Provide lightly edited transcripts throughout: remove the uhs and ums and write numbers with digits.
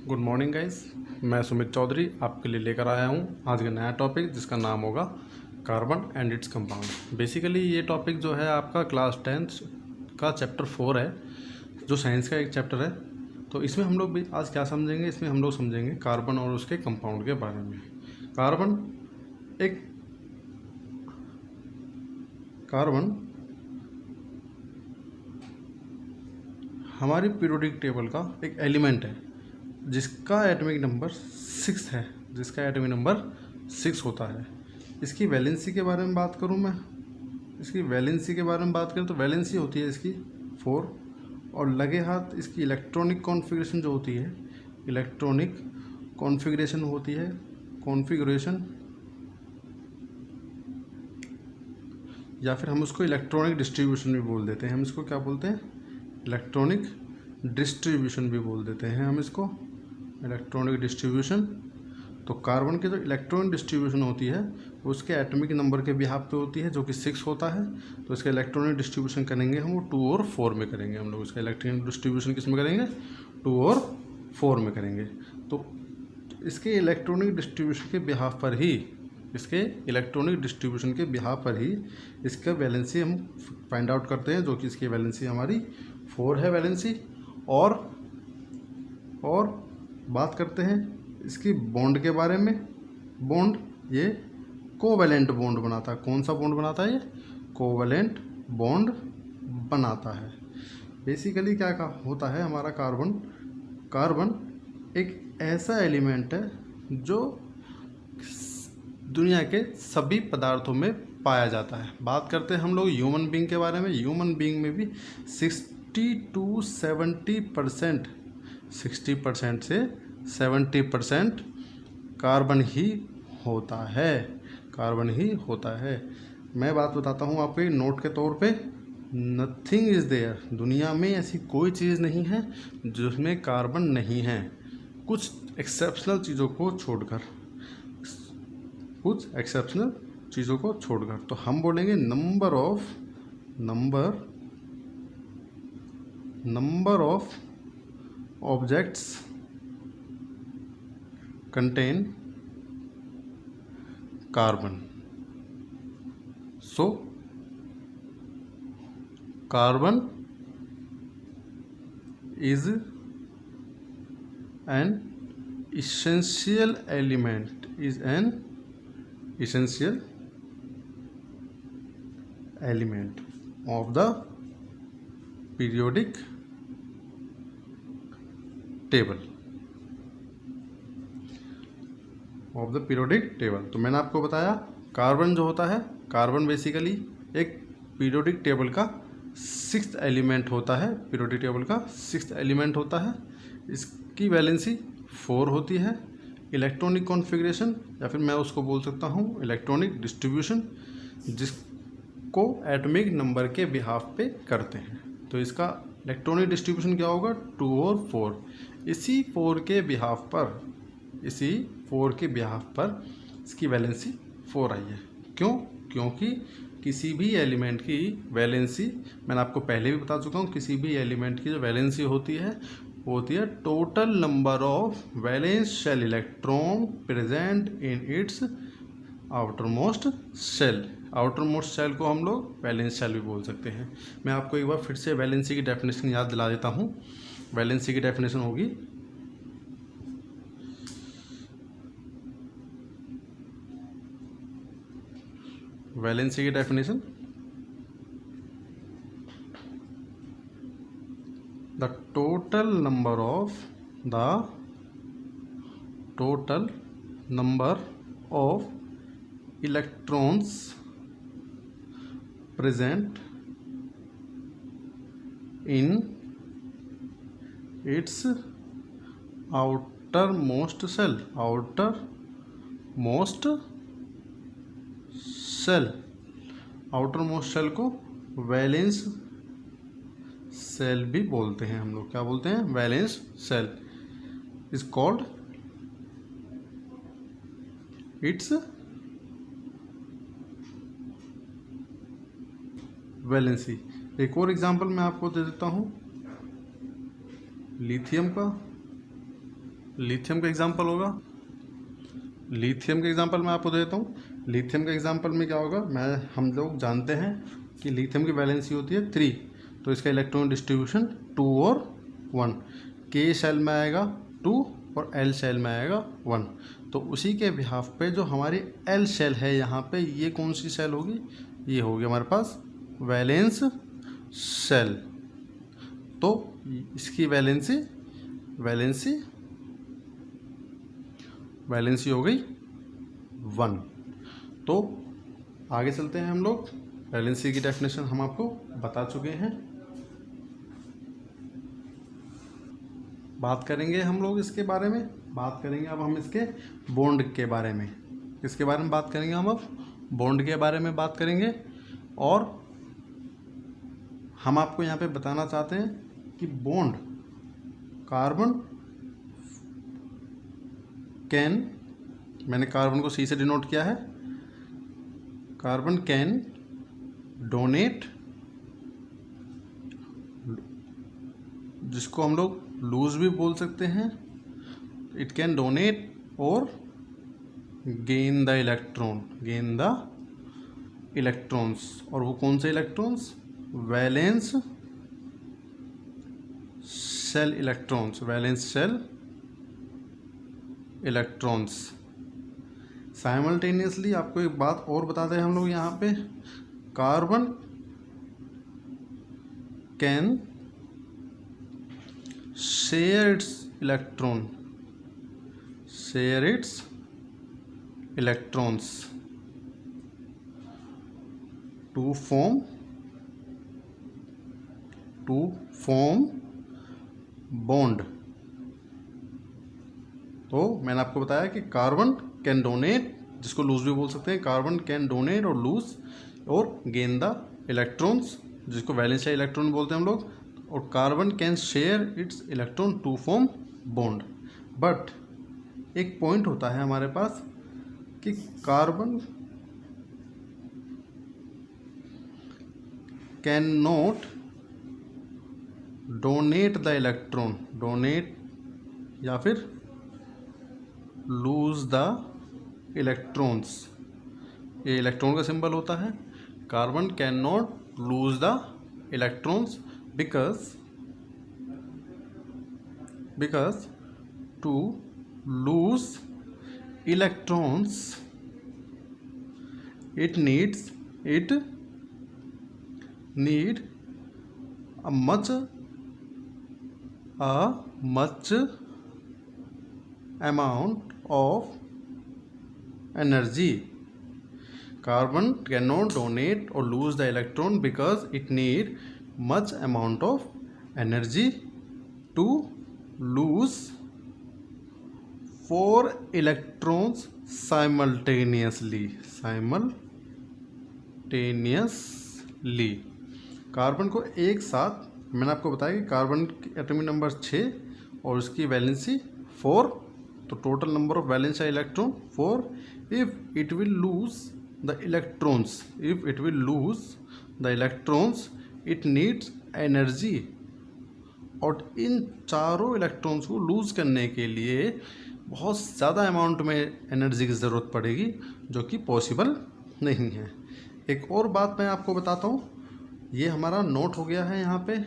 Good morning guys. मैं सुमित चौधरी आपके लिए लेकर आया हूँ आज का नया टॉपिक जिसका नाम होगा carbon and its compound. Basically ये टॉपिक जो है आपका क्लास 10th का चैप्टर 4 है, जो साइंस का एक चैप्टर है। तो इसमें हम लोग भी आज क्या समझेंगे, इसमें हम लोग समझेंगे कार्बन और उसके कंपाउंड के बारे में। कार्बन हमारी पीरियोडिक टेबल का एक एलिमेंट है जिसका एटॉमिक नंबर 6 होता है। इसकी वैलेंसी के बारे में बात करूं मैं, इसकी वैलेंसी के बारे में बात करें तो वैलेंसी होती है इसकी 4 और लगे हाथ इसकी इलेक्ट्रॉनिक कॉन्फ़िगरेशन जो होती है, इलेक्ट्रॉनिक कॉन्फ़िगरेशन होती है, कॉन्फ़िगरेशन या फिर हम उसको इलेक्ट्रॉनिक डिस्ट्रीब्यूशन भी बोल देते हैं। हम इसको क्या बोलते हैं? इलेक्ट्रॉनिक डिस्ट्रीब्यूशन भी बोल देते हैं हम इसको, इलेक्ट्रॉनिक डिस्ट्रीब्यूशन। तो कार्बन की जो इलेक्ट्रॉनिक डिस्ट्रीब्यूशन होती है उसके एटॉमिक नंबर के बिहाफ पे होती है जो कि 6 होता है। तो इसका इलेक्ट्रॉनिक डिस्ट्रीब्यूशन करेंगे हम वो 2 और 4 में करेंगे। हम लोग इसका इलेक्ट्रॉनिक डिस्ट्रीब्यूशन किस में करेंगे? 2 और 4 में करेंगे। तो इसके इलेक्ट्रॉनिक डिस्ट्रीब्यूशन के बिहाफ पर ही, इसका वैलेंसी हम फाइंड आउट करते हैं, जो कि इसकी वैलेंसी हमारी 4 है वैलेंसी। और बात करते हैं इसकी बॉन्ड के बारे में। बॉन्ड ये कोवैलेंट बॉन्ड बनाता है। कौन सा बॉन्ड बनाता है? ये कोवैलेंट बॉन्ड बनाता है। बेसिकली क्या होता है हमारा कार्बन एक ऐसा एलिमेंट है जो दुनिया के सभी पदार्थों में पाया जाता है। बात करते हैं हम लोग ह्यूमन बीइंग के बारे में। ह्यूमन बीइंग में भी 60 to 70%, 60% से 70% कार्बन ही होता है। मैं बात बताता हूँ आपको नोट के तौर पे। नथिंग इज़ देयर, दुनिया में ऐसी कोई चीज़ नहीं है जिसमें कार्बन नहीं है, कुछ एक्सेप्शनल चीज़ों को छोड़कर। तो हम बोलेंगे number of objects contain carbon. So carbon is an essential element of the periodic table तो मैंने आपको बताया कार्बन जो होता है, कार्बन बेसिकली एक पीरियोडिक टेबल का 6th एलिमेंट होता है। इसकी वैलेंसी 4 होती है। इलेक्ट्रॉनिक कॉन्फ़िगरेशन या फिर मैं उसको बोल सकता हूँ इलेक्ट्रॉनिक डिस्ट्रीब्यूशन, जिसको एटॉमिक नंबर के बिहाफ पे करते हैं। तो इसका इलेक्ट्रॉनिक डिस्ट्रीब्यूशन क्या होगा? 2 और 4। इसी 4 के बिहाफ पर इसकी वैलेंसी 4 आई है। क्यों? क्योंकि किसी भी एलिमेंट की वैलेंसी, मैंने आपको पहले भी बता चुका हूँ, किसी भी एलिमेंट की जो वैलेंसी होती है वो होती है total number of valence shell electron present in its outermost shell. Outermost shell को हम लोग वैलेंस शेल भी बोल सकते हैं। मैं आपको एक बार फिर से वैलेंसी की डेफिनेशन याद दिला देता हूँ। वैलेंसी की डेफिनेशन होगी the total number of electrons present in its outermost shell। Outermost shell को वैलेंस सेल भी बोलते हैं हम लोग। क्या बोलते हैं? Valence shell is called its valency. एक और एग्जांपल मैं आपको दे देता हूँ लिथियम का। लिथियम का एग्जांपल होगा। लिथियम का एग्जांपल मैं आपको देता हूँ। लिथियम का एग्जांपल में क्या होगा, हम लोग जानते हैं कि लिथियम की वैलेंसी होती है 3, तो इसका इलेक्ट्रॉन डिस्ट्रीब्यूशन 2 और 1। के शेल में आएगा 2 और एल शेल में आएगा 1। तो उसी के बिहाफ पे जो हमारी एल शेल है यहाँ पे, ये कौन सी शेल होगी, ये होगी हमारे पास वैलेंस शेल। तो इसकी वैलेंसी हो गई 1। तो आगे चलते हैं हम लोग। वैलेंसी की डेफिनेशन हम आपको बता चुके हैं, बात करेंगे हम लोग इसके बारे में। बात करेंगे अब हम इसके बॉन्ड के बारे में। किसके बारे में बात करेंगे हम अब, बॉन्ड के बारे में बात करेंगे। और हम आपको यहाँ पे बताना चाहते हैं कि बॉन्ड कार्बन कैन, मैंने कार्बन को सी से डिनोट किया है, कार्बन कैन डोनेट, जिसको हम लोग लूज भी बोल सकते हैं, इट कैन डोनेट और गेन द इलेक्ट्रॉन्स। और वो कौन से electrons, valence shell electrons. Simultaneously आपको एक बात और बता दें हम लोग यहाँ पे, carbon can share its electrons to form bond. तो मैंने आपको बताया कि कार्बन कैन डोनेट, जिसको लूज भी बोल सकते हैं, कार्बन कैन डोनेट और लूज और गेन द इलेक्ट्रॉन्स, जिसको वैलेंस इलेक्ट्रॉन बोलते हैं हम लोग। और carbon can share its electron to form bond. But एक पॉइंट होता है हमारे पास कि carbon can not donate the electron, या फिर लूज द इलेक्ट्रॉन्स। ये इलेक्ट्रॉन का सिंबल होता है। Carbon can not lose the electrons because to lose electrons it need a much amount of energy. Carbon cannot donate or lose the electron because it need much amount of energy to lose 4 electrons simultaneously. Carbon को एक साथ, मैंने आपको बताया कि carbon की atomic number 6 और उसकी वैलेंसी 4, तो total number of valence electron 4। If it will lose the electrons it needs energy. और इन चारों इलेक्ट्रॉन्स को लूज़ करने के लिए बहुत ज़्यादा अमाउंट में एनर्जी की ज़रूरत पड़ेगी, जो कि पॉसिबल नहीं है। एक और बात मैं आपको बताता हूँ, ये हमारा नोट हो गया है यहाँ पे,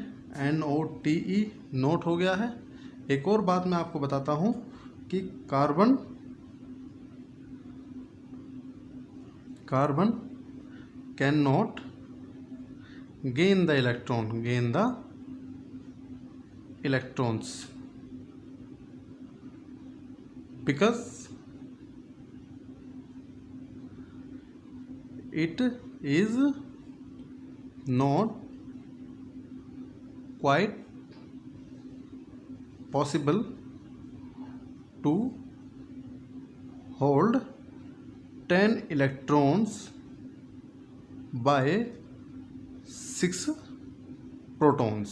NOTE नोट हो गया है। एक और बात मैं आपको बताता हूँ कि carbon can not gain the electrons because it is not quite possible to hold 10 electrons by 6 protons।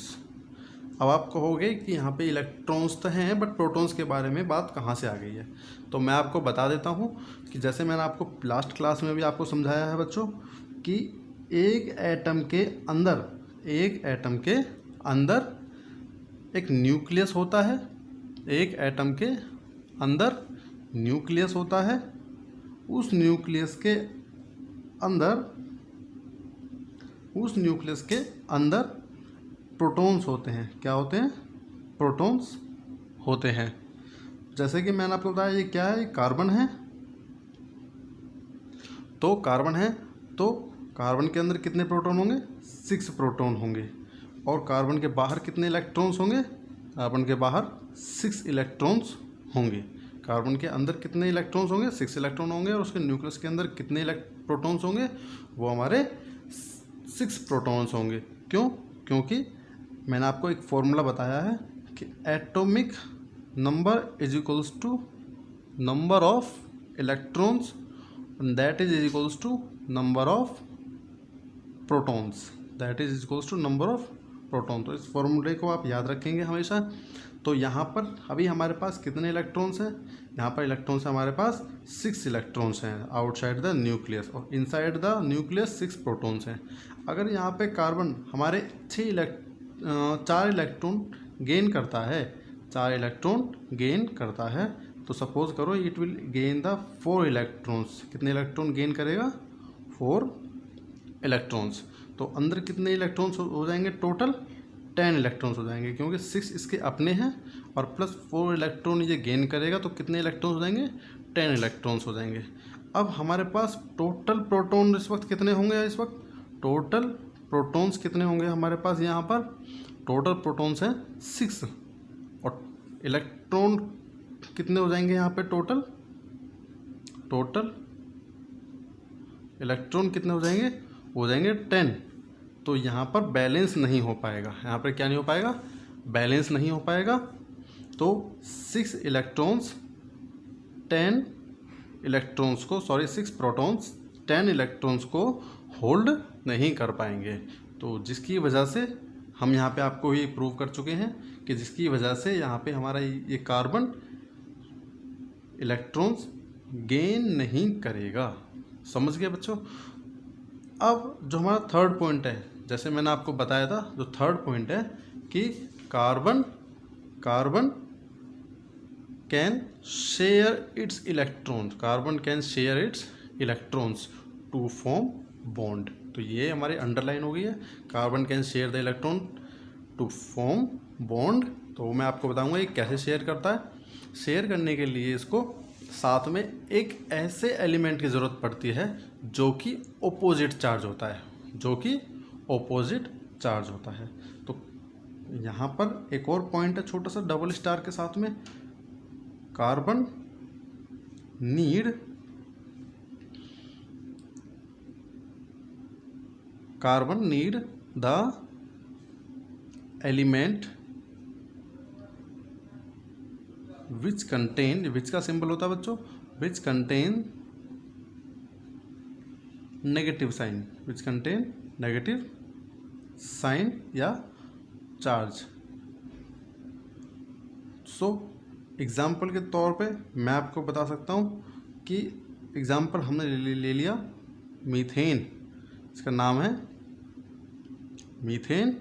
अब आप कहोगे कि यहाँ पे इलेक्ट्रॉन्स तो हैं बट प्रोटॉन्स के बारे में बात कहाँ से आ गई है। तो मैं आपको बता देता हूँ कि जैसे मैंने आपको लास्ट क्लास में भी आपको समझाया है बच्चों कि एक एटम के अंदर एक न्यूक्लियस होता है, एक एटम के अंदर न्यूक्लियस होता है, उस न्यूक्लियस के अंदर प्रोटॉन्स होते हैं। क्या होते हैं? प्रोटॉन्स होते हैं। जैसे कि मैंने आपको बताया, ये क्या है? कार्बन है। तो कार्बन के अंदर कितने प्रोटॉन होंगे? 6 प्रोटॉन होंगे। और कार्बन के बाहर कितने इलेक्ट्रॉन्स होंगे? कार्बन के बाहर 6 इलेक्ट्रॉन्स होंगे। कार्बन के अंदर कितने इलेक्ट्रॉन्स होंगे? 6 इलेक्ट्रॉन होंगे। और उसके न्यूक्लियस के अंदर कितने प्रोटॉन्स होंगे? वो हमारे 6 प्रोटॉन्स होंगे। क्यों? क्योंकि मैंने आपको एक फॉर्मूला बताया है कि atomic number is equals to number of electrons, that is equals to number of protons, that is equals to number of proton. तो इस फॉर्मूले को आप याद रखेंगे हमेशा। तो यहाँ पर अभी हमारे पास कितने इलेक्ट्रॉन्स हैं? यहाँ पर इलेक्ट्रॉन्स हमारे पास 6 इलेक्ट्रॉन्स हैं आउटसाइड द न्यूक्लियस, और इनसाइड द न्यूक्लियस 6 प्रोटॉन्स हैं। अगर यहाँ पे कार्बन हमारे 4 इलेक्ट्रॉन गेन करता है, 4 इलेक्ट्रॉन गेन करता है, तो सपोज करो it will gain the 4 electrons. कितने इलेक्ट्रॉन गेन करेगा? 4 इलेक्ट्रॉन्स। तो अंदर कितने इलेक्ट्रॉन्स हो जाएंगे? टोटल 10 इलेक्ट्रॉन्स हो जाएंगे, क्योंकि 6 इसके अपने हैं और प्लस 4 इलेक्ट्रॉन ये गेन करेगा, तो कितने इलेक्ट्रॉन्स हो जाएंगे? 10 इलेक्ट्रॉन्स हो जाएंगे। अब हमारे पास टोटल प्रोटॉन इस वक्त कितने होंगे? इस वक्त टोटल प्रोटॉन्स कितने होंगे हमारे पास? यहाँ पर टोटल प्रोटॉन्स हैं 6, और इलेक्ट्रॉन कितने हो जाएंगे यहाँ पे? टोटल इलेक्ट्रॉन कितने हो जाएंगे? हो जाएंगे 10। तो यहाँ पर बैलेंस नहीं हो पाएगा। यहाँ पर क्या नहीं हो पाएगा? बैलेंस नहीं हो पाएगा। तो 6 इलेक्ट्रॉन्स 10 इलेक्ट्रॉन्स को 6 प्रोटॉन्स 10 इलेक्ट्रॉन्स को होल्ड नहीं कर पाएंगे। तो जिसकी वजह से हम यहाँ पे आपको ये प्रूव कर चुके हैं कि जिसकी वजह से यहाँ पे हमारा ये कार्बन इलेक्ट्रॉन्स गेन नहीं करेगा। समझ गए बच्चों? अब जो हमारा थर्ड पॉइंट है, जैसे मैंने आपको बताया था, जो थर्ड पॉइंट है कि carbon can share its electrons, carbon can share its electrons to form bond. तो ये हमारी अंडरलाइन हो गई है, carbon can share the electron to form bond. तो मैं आपको बताऊंगा ये कैसे शेयर करता है। शेयर करने के लिए इसको साथ में एक ऐसे एलिमेंट की ज़रूरत पड़ती है जो कि ऑपोजिट चार्ज होता है, तो यहाँ पर एक और पॉइंट है छोटा सा डबल स्टार के साथ में, carbon need the element which contain, which का सिंबल होता है बच्चों, विच कंटेन नेगेटिव साइन या चार्ज। सो एग्जाम्पल के तौर पे मैं आपको बता सकता हूँ कि एग्जाम्पल हमने ले लिया मीथेन, इसका नाम है मीथेन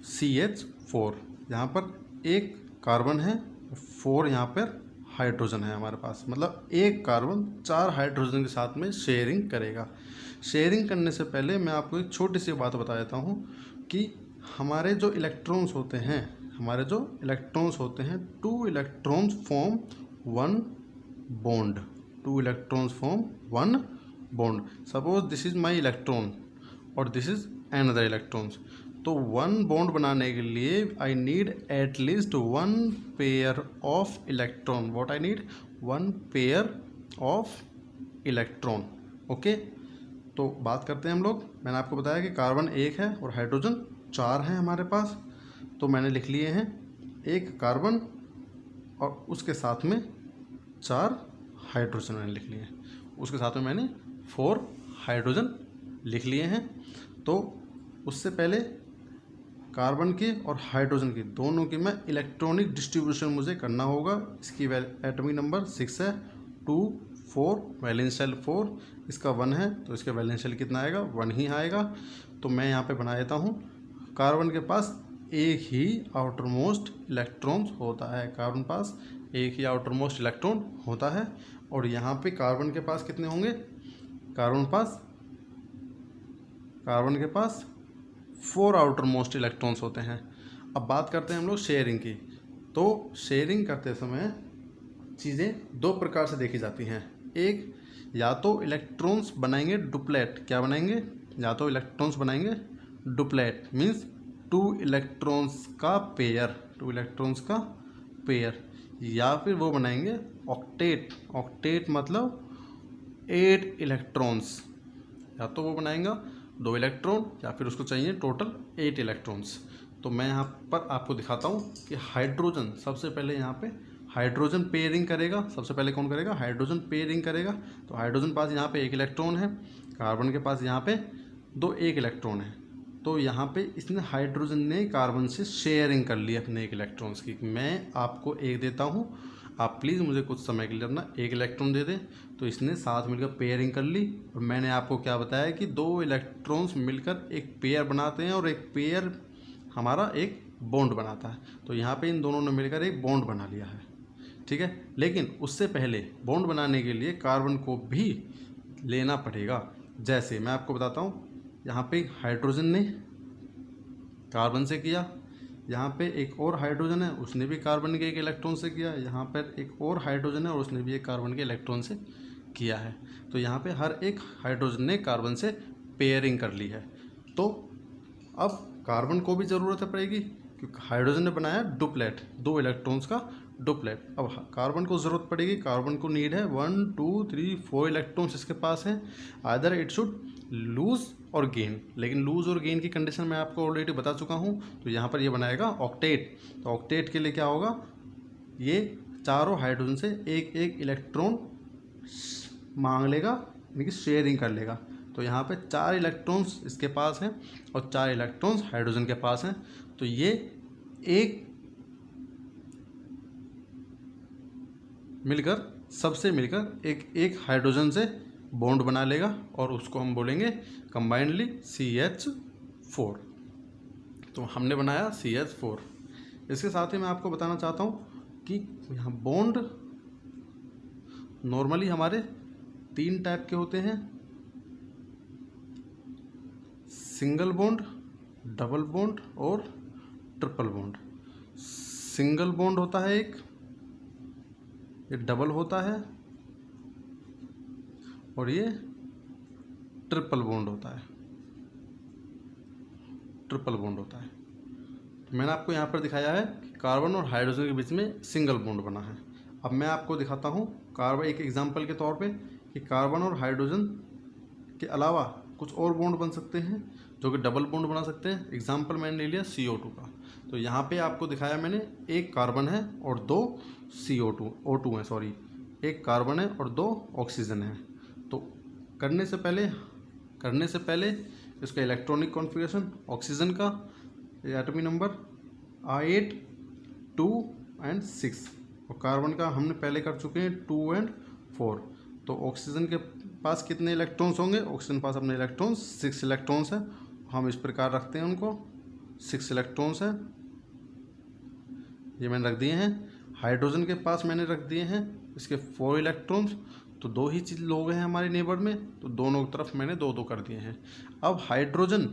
CH4। यहाँ पर एक कार्बन है, 4 यहाँ पर हाइड्रोजन है हमारे पास, मतलब एक कार्बन 4 हाइड्रोजन के साथ में शेयरिंग करेगा। शेयरिंग करने से पहले मैं आपको एक छोटी सी बात बता देता हूँ कि हमारे जो इलेक्ट्रॉन्स होते हैं, 2 electrons form 1 bond, 2 electrons form 1 bond. Suppose this is my electron और दिस इज अनदर इलेक्ट्रॉन्स। तो 1 बॉन्ड बनाने के लिए I need at least 1 pair of electron. What I need? 1 pair of electron. Okay, तो बात करते हैं हम लोग। मैंने आपको बताया कि कार्बन 1 है और हाइड्रोजन 4 हैं हमारे पास, तो मैंने लिख लिए हैं 1 कार्बन और उसके साथ में 4 हाइड्रोजन मैंने लिख लिए हैं, उसके साथ में मैंने 4 हाइड्रोजन लिख लिए हैं। तो उससे पहले कार्बन की और हाइड्रोजन की दोनों की मैं इलेक्ट्रॉनिक डिस्ट्रीब्यूशन मुझे करना होगा। इसकी एटॉमिक नंबर 6 है, 2 4 वैलेंस शेल 4, इसका 1 है तो इसका वैलेंस शेल कितना आएगा? 1 ही आएगा। तो मैं यहाँ पे बना देता हूँ, कार्बन के पास एक ही आउटर मोस्ट इलेक्ट्रॉन्स होता है, कार्बन पास एक ही आउटर मोस्ट इलेक्ट्रॉन होता है। और यहाँ पे कार्बन के पास कितने होंगे, कार्बन के पास 4 आउटर मोस्ट इलेक्ट्रॉन्स होते हैं। अब बात करते हैं हम लोग शेयरिंग की। तो शेयरिंग करते समय चीज़ें दो प्रकार से देखी जाती हैं। एक, या तो इलेक्ट्रॉन्स बनाएंगे डुप्लेट, क्या बनाएंगे, या तो इलेक्ट्रॉन्स बनाएंगे डुप्लेट मीन्स 2 इलेक्ट्रॉन्स का पेयर, या फिर वो बनाएंगे ऑक्टेट मतलब 8 इलेक्ट्रॉन्स। या तो वो बनाएंगा 2 इलेक्ट्रॉन या फिर उसको चाहिए टोटल 8 इलेक्ट्रॉन्स। तो मैं यहाँ पर आपको दिखाता हूँ कि हाइड्रोजन सबसे पहले यहाँ पे हाइड्रोजन पेयरिंग करेगा। सबसे पहले कौन करेगा, हाइड्रोजन पेयरिंग करेगा। तो हाइड्रोजन पास यहाँ पे 1 इलेक्ट्रॉन है, कार्बन के पास यहाँ पे 1 इलेक्ट्रॉन है। तो यहाँ पे इसने हाइड्रोजन ने कार्बन से शेयरिंग कर ली अपने 1 इलेक्ट्रॉन्स की। मैं आपको 1 देता हूँ, आप प्लीज़ मुझे कुछ समय के लिए अपना 1 इलेक्ट्रॉन दे दें। तो इसने साथ मिलकर पेयरिंग कर ली। और मैंने आपको क्या बताया कि 2 इलेक्ट्रॉन्स मिलकर एक पेयर बनाते हैं और एक पेयर हमारा एक बॉन्ड बनाता है। तो यहाँ पे इन दोनों ने मिलकर एक बॉन्ड बना लिया है, ठीक है। लेकिन उससे पहले बॉन्ड बनाने के लिए कार्बन को भी लेना पड़ेगा। जैसे मैं आपको बताता हूँ, यहाँ पे हाइड्रोजन ने कार्बन से किया, यहाँ पे एक और हाइड्रोजन है, उसने भी कार्बन के 1 इलेक्ट्रॉन से किया, यहाँ पर एक और हाइड्रोजन है और उसने भी एक कार्बन के इलेक्ट्रॉन से किया है। तो यहाँ पे हर एक हाइड्रोजन ने कार्बन से पेयरिंग कर ली है। तो अब कार्बन को भी ज़रूरत पड़ेगी क्योंकि हाइड्रोजन ने बनाया डुप्लेट, 2 इलेक्ट्रॉन्स का डुप्लेट। अब कार्बन को ज़रूरत पड़ेगी, कार्बन को नीड है 1 2 3 4 इलेक्ट्रॉन्स इसके पास हैं। आइदर इट शुड लूज़ और गेन, लेकिन लूज़ और गेन की कंडीशन मैं आपको ऑलरेडी बता चुका हूँ। तो यहाँ पर ये बनाएगा ऑक्टेट। तो ऑक्टेट के लिए क्या होगा, ये चारों हाइड्रोजन से 1 इलेक्ट्रॉन मांग लेगा, यानी कि शेयरिंग कर लेगा। तो यहाँ पे 4 इलेक्ट्रॉन्स इसके पास हैं और 4 इलेक्ट्रॉन्स हाइड्रोजन के पास हैं। तो ये सबसे मिलकर एक हाइड्रोजन से बॉन्ड बना लेगा और उसको हम बोलेंगे कंबाइंडली CH4। तो हमने बनाया CH4। इसके साथ ही मैं आपको बताना चाहता हूँ कि यहाँ बॉन्ड नॉर्मली हमारे 3 टाइप के होते हैं, सिंगल बॉन्ड, डबल बॉन्ड और ट्रिपल बॉन्ड। सिंगल बॉन्ड होता है एक, ये डबल होता है और ये ट्रिपल बॉन्ड होता है। तो मैंने आपको यहाँ पर दिखाया है कि कार्बन और हाइड्रोजन के बीच में सिंगल बॉन्ड बना है। अब मैं आपको दिखाता हूँ कार्बन एक एग्जांपल के तौर पे कि कार्बन और हाइड्रोजन के अलावा कुछ और बॉन्ड बन सकते हैं जो कि डबल बॉन्ड बना सकते हैं। एग्जांपल मैंने ले लिया CO2 का। तो यहाँ पे आपको दिखाया मैंने, एक कार्बन है और 2 O2 है, सॉरी, एक कार्बन है और 2 ऑक्सीजन है। तो करने से पहले इसका इलेक्ट्रॉनिक कॉन्फ़िगरेशन, ऑक्सीजन का एटॉमिक नंबर 8 2 और 6 और कार्बन का हमने पहले कर चुके हैं 2 और 4। तो ऑक्सीजन के पास कितने इलेक्ट्रॉन्स होंगे, ऑक्सीजन पास अपने इलेक्ट्रॉन्स 6 इलेक्ट्रॉन्स हैं। हम इस प्रकार रखते हैं उनको, 6 इलेक्ट्रॉन्स हैं, ये मैंने रख दिए हैं। हाइड्रोजन के पास मैंने रख दिए हैं इसके 4 इलेक्ट्रॉन्स। तो 2 ही चीज़ लोग हैं हमारे नेबर में, तो दोनों तरफ मैंने 2 कर दिए हैं। अब हाइड्रोजन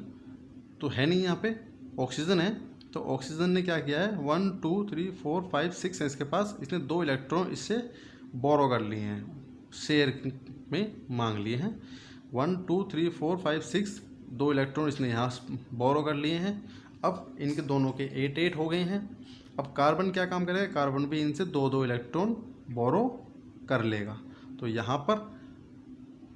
तो है नहीं, यहाँ पे ऑक्सीजन है। तो ऑक्सीजन ने क्या किया है, 1 2 3 4 5 6 है इसके पास, इसने 2 इलेक्ट्रॉन इससे बोरो कर लिए हैं, शेयर में मांग लिए हैं। 1 2 3 4 5 6 2 इलेक्ट्रॉन इसने यहाँ बोरो कर लिए हैं। अब इनके दोनों के 8 हो गए हैं। अब कार्बन क्या काम करेगा, कार्बन भी इनसे 2 इलेक्ट्रॉन बोरो कर लेगा। तो यहाँ पर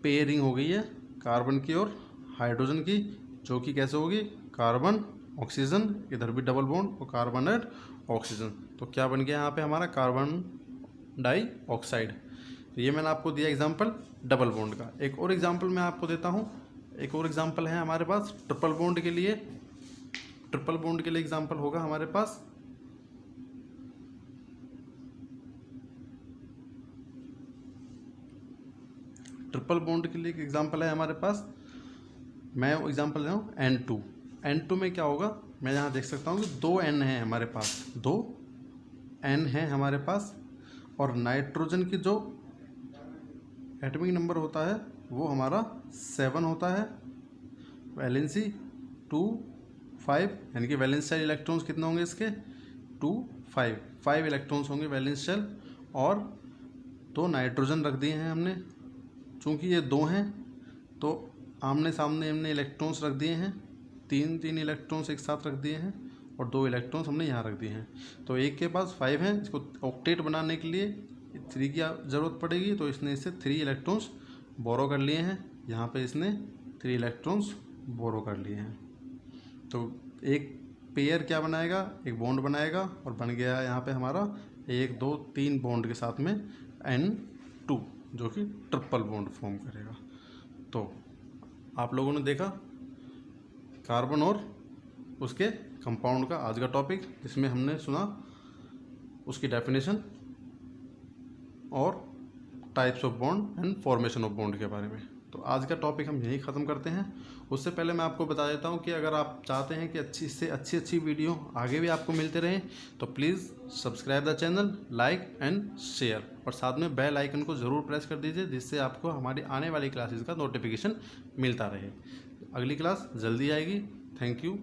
पेयरिंग हो गई है कार्बन की और हाइड्रोजन की, जो कि कैसे होगी, कार्बन ऑक्सीजन, इधर भी डबल बॉन्ड और कार्बन एंड ऑक्सीजन। तो क्या बन गया यहाँ पे हमारा, कार्बन डाइऑक्साइड। तो ये मैंने आपको दिया एग्जांपल डबल बॉन्ड का। एक और एग्जांपल मैं आपको देता हूँ, एक और एग्जांपल है हमारे पास ट्रिपल बॉन्ड के लिए। ट्रिपल बॉन्ड के लिए एग्जांपल होगा हमारे पास ट्रिपल बॉन्ड के लिए एक एग्जांपल है हमारे पास, मैं वो एग्जांपल ले रहा हूँ N2। N2 में क्या होगा, मैं यहाँ देख सकता हूँ कि 2 N है हमारे पास, 2 N है हमारे पास। और नाइट्रोजन की जो एटॉमिक नंबर होता है वो हमारा 7 होता है। वैलेंसी 2 5, यानी कि वैलेंस शेल इलेक्ट्रॉन्स कितने होंगे इसके 2 5 इलेक्ट्रॉन्स होंगे वैलेंस शेल। और 2 नाइट्रोजन रख दिए हैं हमने, चूँकि ये 2 हैं तो आमने सामने हमने इलेक्ट्रॉन्स रख दिए हैं, 3 इलेक्ट्रॉन्स एक साथ रख दिए हैं और 2 इलेक्ट्रॉन्स हमने यहाँ रख दिए हैं। तो एक के पास 5 हैं, इसको ऑक्टेट बनाने के लिए 3 की ज़रूरत पड़ेगी, तो इसने इससे 3 इलेक्ट्रॉन्स बोरो कर लिए हैं। यहाँ पे इसने 3 इलेक्ट्रॉन्स बोरो कर लिए हैं। तो एक पेयर क्या बनाएगा, एक बॉन्ड बनाएगा और बन गया यहाँ पे हमारा 1 2 3 बॉन्ड के साथ में N2, जो कि ट्रिपल बॉन्ड फॉर्म करेगा। तो आप लोगों ने देखा कार्बन और उसके कंपाउंड का आज का टॉपिक, जिसमें हमने सुना उसकी डेफिनेशन और types of bond and formation of bond के बारे में। तो आज का टॉपिक हम यहीं ख़त्म करते हैं। उससे पहले मैं आपको बता देता हूं कि अगर आप चाहते हैं कि अच्छी वीडियो आगे भी आपको मिलते रहें तो please subscribe the channel, like and share, और साथ में बेल आइकन को ज़रूर प्रेस कर दीजिए, जिससे आपको हमारी आने वाली क्लासेस का नोटिफिकेशन मिलता रहे। अगली क्लास जल्दी आएगी। Thank you.